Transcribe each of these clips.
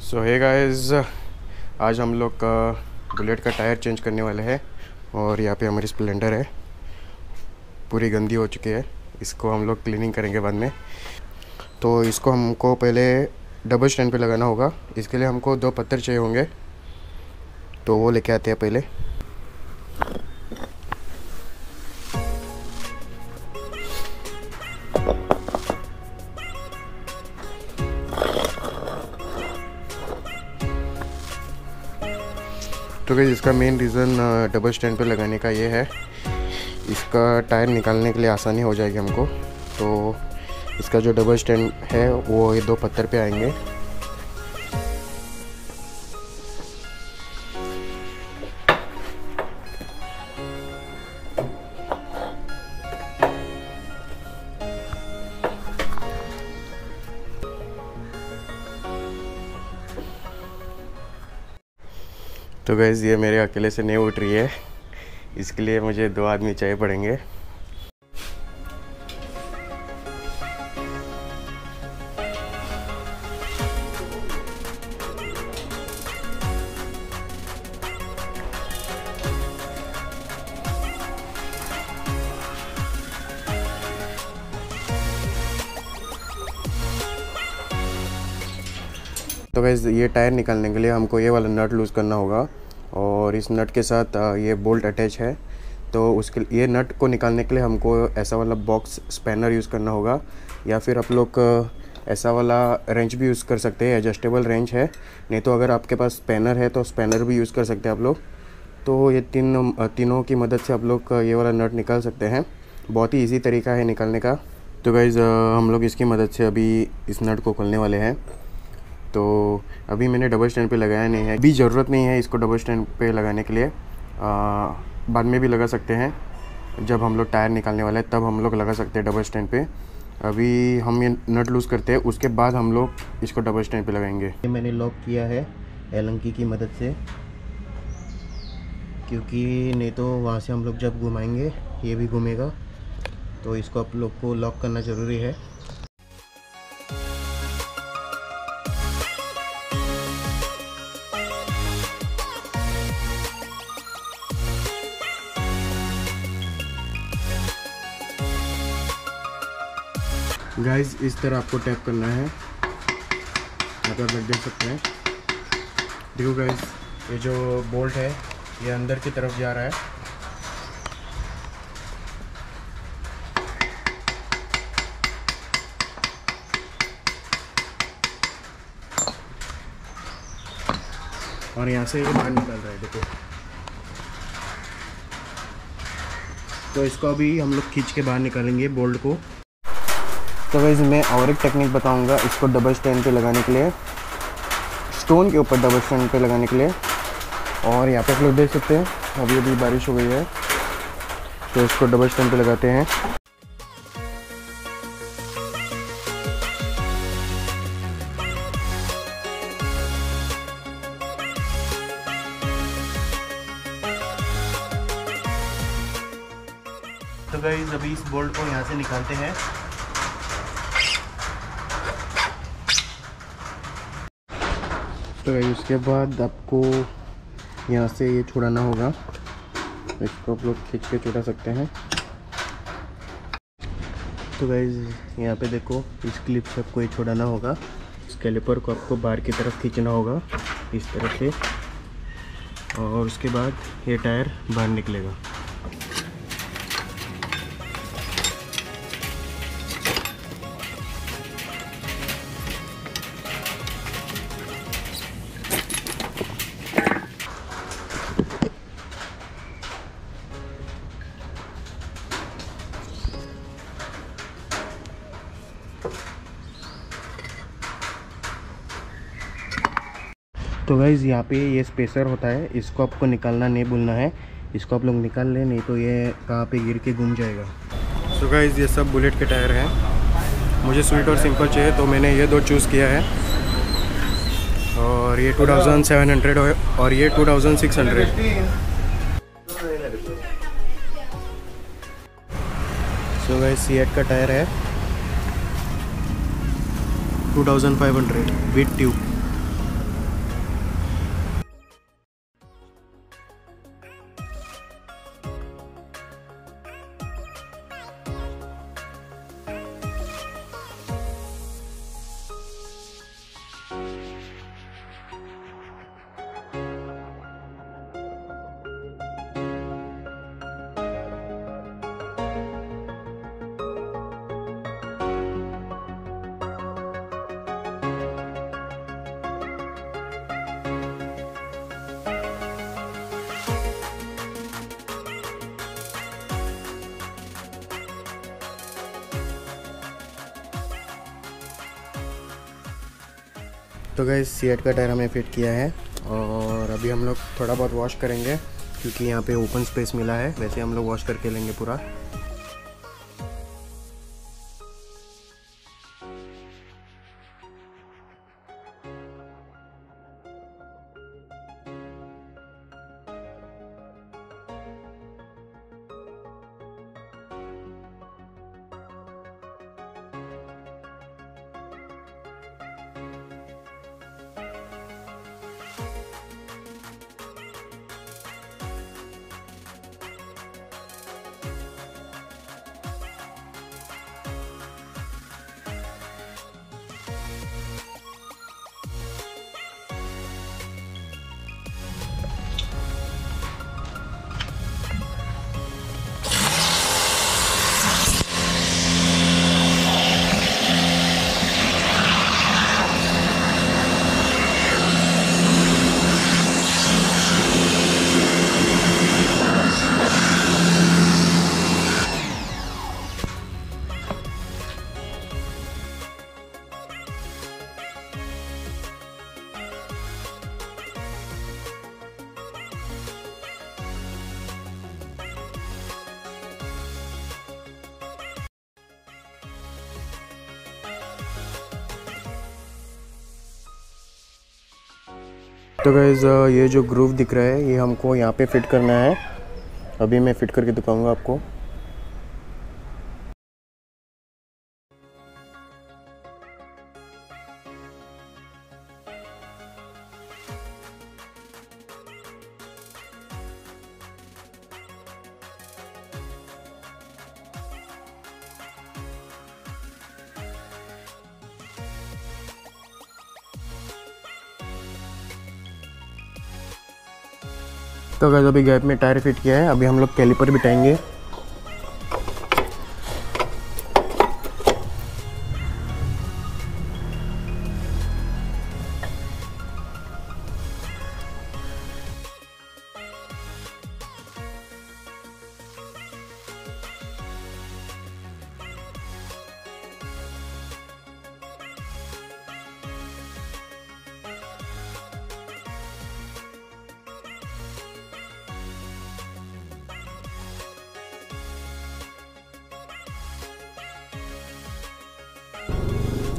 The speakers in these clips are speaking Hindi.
सो हे गाइस, आज हम लोग बुलेट का टायर चेंज करने वाले हैं। और यहाँ पे हमारी स्प्लेंडर है, पूरी गंदी हो चुकी है। इसको हम लोग क्लीनिंग करेंगे बाद में। तो इसको हमको पहले डबल स्टैंड पे लगाना होगा। इसके लिए हमको 2 पत्थर चाहिए होंगे, तो वो लेके आते हैं पहले। तो गाइस, इसका मेन रीज़न डबल स्टैंड पे लगाने का ये है, इसका टायर निकालने के लिए आसानी हो जाएगी हमको। तो इसका जो डबल स्टैंड है वो ये 2 पत्थर पे आएंगे। तो गाइस, ये मेरे अकेले से नहीं उठ रही है, इसके लिए मुझे 2 आदमी चाहिए पड़ेंगे। तो गाइस, ये टायर निकालने के लिए हमको ये वाला नट लूज़ करना होगा, और इस नट के साथ ये बोल्ट अटैच है। तो उसके ये नट को निकालने के लिए हमको ऐसा वाला बॉक्स स्पैनर यूज़ करना होगा, या फिर आप लोग ऐसा वाला रेंच भी यूज़ कर सकते हैं, एडजस्टेबल रेंच है। नहीं तो अगर आपके पास स्पैनर है तो स्पैनर भी यूज़ कर सकते हैं आप लोग। तो ये तीनों की मदद से आप लोग ये वाला नट निकाल सकते हैं। बहुत ही ईजी तरीका है निकालने का। तो गाइज़, हम लोग इसकी मदद से अभी इस नट को खोलने वाले हैं। तो अभी मैंने डबल स्टैंड पे लगाया नहीं है, अभी ज़रूरत नहीं है इसको डबल स्टैंड पे लगाने के लिए। बाद में भी लगा सकते हैं, जब हम लोग टायर निकालने वाले हैं तब हम लोग लगा सकते हैं डबल स्टैंड पे। अभी हम ये नट लूज़ करते हैं, उसके बाद हम लोग इसको डबल स्टैंड पे लगाएंगे। ये मैंने लॉक किया है एलंकी की मदद से, क्योंकि नहीं तो वहाँ से हम लोग जब घुमाएंगे ये भी घूमेगा। तो इसको आप लोग को लॉक करना ज़रूरी है। गाइस, इस तरह आपको टैप करना है। यहाँ पर आप देख सकते हैं। देखो गाइस, ये जो बोल्ट है ये अंदर की तरफ जा रहा है। और यहाँ से ये बाहर निकल रहा है, देखो। तो इसको अभी हम लोग खींच के बाहर निकालेंगे बोल्ट को। तो गाइस, मैं और एक टेक्निक बताऊंगा इसको डबल स्टैंड पे लगाने के लिए, स्टोन के ऊपर डबल स्टैंड पे लगाने के लिए। और यहाँ पे आप लोग देख सकते हैं अभी अभी बारिश हो गई है, तो इसको डबल स्टैंड पे लगाते हैं। तो गाइस, अभी इस बोल्ट को यहाँ से निकालते हैं। तो उसके बाद आपको यहाँ से ये छुड़ाना होगा, इसको आप लोग खींच के छुड़ा सकते हैं। तो गाइस, यहाँ पे देखो, इस क्लिप से आपको ये छुड़ाना होगा। इस कैलिपर को आपको बाहर की तरफ खींचना होगा इस तरह से, और उसके बाद ये टायर बाहर निकलेगा। तो गाइज़, यहाँ पे ये स्पेसर होता है, इसको आपको निकालना नहीं भूलना है। इसको आप लोग निकाल लें, नहीं तो ये कहाँ पे गिर के घूम जाएगा। तो गाइज़, ये सब बुलेट के टायर हैं। मुझे स्वीट और सिंपल चाहिए, तो मैंने ये 2 चूज़ किया है। और ये 2700 और ये 2600। सो गाइस, सीएट का टायर है 2500 विद ट्यूब। तो गाइस सीएट का टायर हमें फिट किया है और अभी हम लोग थोड़ा बहुत वॉश करेंगे क्योंकि यहाँ पे ओपन स्पेस मिला है। वैसे हम लोग वॉश करके लेंगे पूरा। तो गाइस ये जो ग्रूव दिख रहा है ये हमको यहाँ पे फिट करना है। अभी मैं फिट करके दिखाऊंगा आपको। तो गाइस अभी गैप में टायर फिट किया है। अभी हम लोग कैलिपर बिठाएंगे।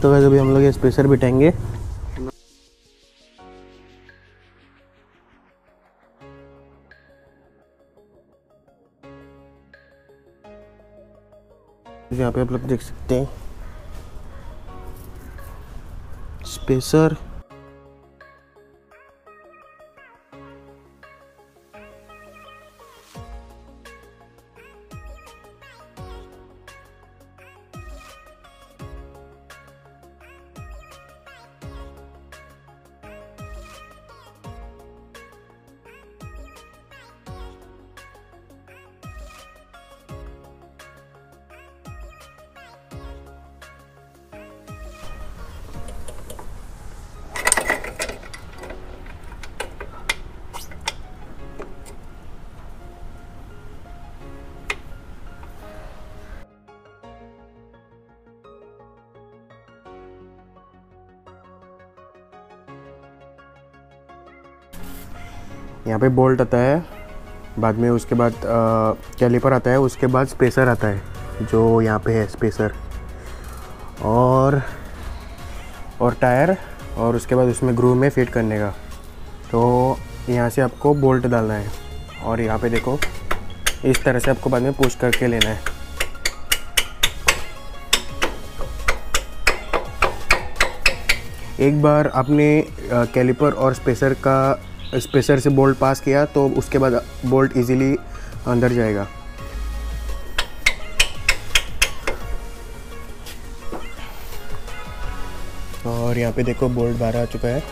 तो गाइस अभी हम लोग ये स्पेसर बिठाएंगे। यहाँ पे आप लोग देख सकते हैं स्पेसर। यहाँ पे बोल्ट आता है, बाद में उसके बाद कैलिपर आता है, उसके बाद स्पेसर आता है जो यहाँ पे है स्पेसर, और टायर, और उसके बाद उसमें ग्रूव में फिट करने का। तो यहाँ से आपको बोल्ट डालना है और यहाँ पे देखो इस तरह से आपको बाद में पुश करके लेना है। एक बार आपने कैलिपर और स्पेसर से बोल्ट पास किया तो उसके बाद बोल्ट इजीली अंदर जाएगा। और यहाँ पे देखो बोल्ट बाहर आ चुका है।